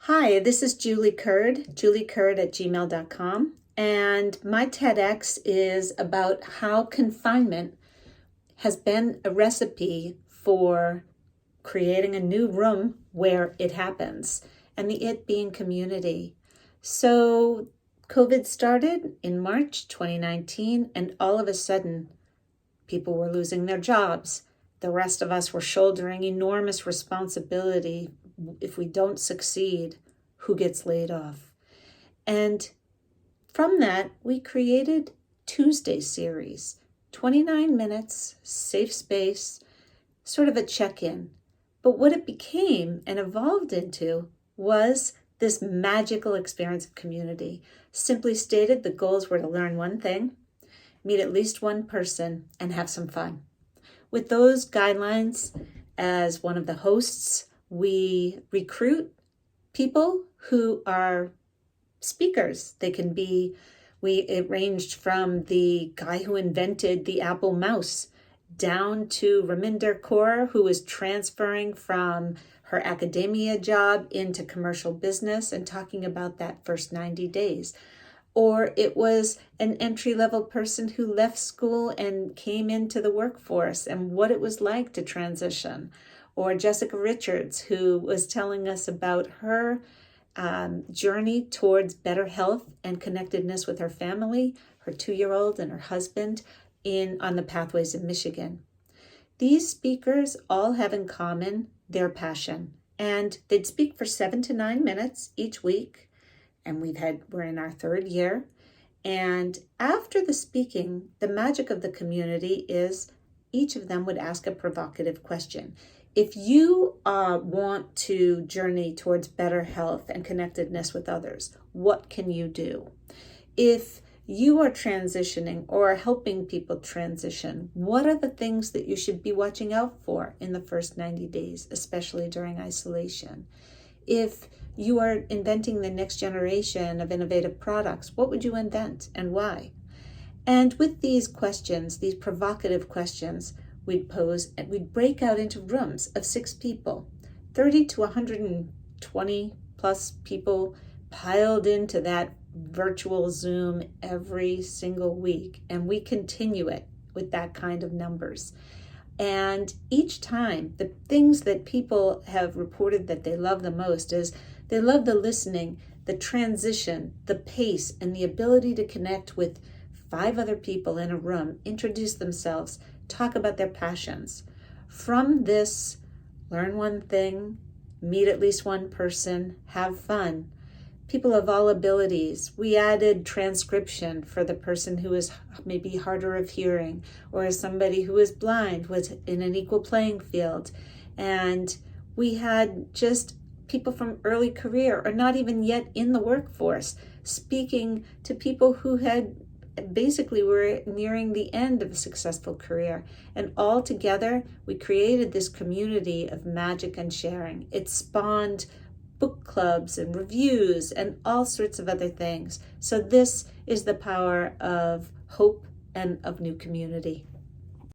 Hi, this is Julie Kurd, juliekurd@gmail.com, and my TEDx is about how confinement has been a recipe for creating a new room where it happens, and the it being community. So COVID started in March 2019, and all of a sudden, people were losing their jobs. The rest of us were shouldering enormous responsibility. If we don't succeed, who gets laid off? And from that, we created Tuesday series, 29 minutes, safe space, sort of a check-in. But what it became and evolved into was this magical experience of community. Simply stated, the goals were to learn one thing, meet at least one person, and have some fun. With those guidelines, as one of the hosts, we recruit people who are speakers. They can be, it ranged from the guy who invented the Apple mouse down to Raminder Kaur, who is transferring from her academia job into commercial business and talking about that first 90 days. Or it was an entry-level person who left school and came into the workforce and what it was like to transition. Or Jessica Richards, who was telling us about her journey towards better health and connectedness with her family, her 2-year-old and her husband on the pathways in Michigan. These speakers all have in common their passion, and they'd speak for 7 to 9 minutes each week. And we're in our 3rd year. And after the speaking, the magic of the community is each of them would ask a provocative question. If you want to journey towards better health and connectedness with others, what can you do? If you are transitioning or helping people transition, what are the things that you should be watching out for in the first 90 days, especially during isolation? If you are inventing the next generation of innovative products, what would you invent and why? And with these questions, these provocative questions, we'd pose and we'd break out into rooms of 6 people, 30 to 120 plus people piled into that virtual Zoom every single week. And we continue it with that kind of numbers. And each time, the things that people have reported that they love the most is they love the listening, the transition, the pace, and the ability to connect with 5 other people in a room, introduce themselves, talk about their passions. From this, learn one thing, meet at least one person, have fun. People of all abilities. We added transcription for the person who is maybe harder of hearing, or somebody who is blind was in an equal playing field. And we had just people from early career or not even yet in the workforce speaking to people who had basically were nearing the end of a successful career. And all together, we created this community of magic and sharing. It spawned book clubs and reviews and all sorts of other things. So this is the power of hope and of new community.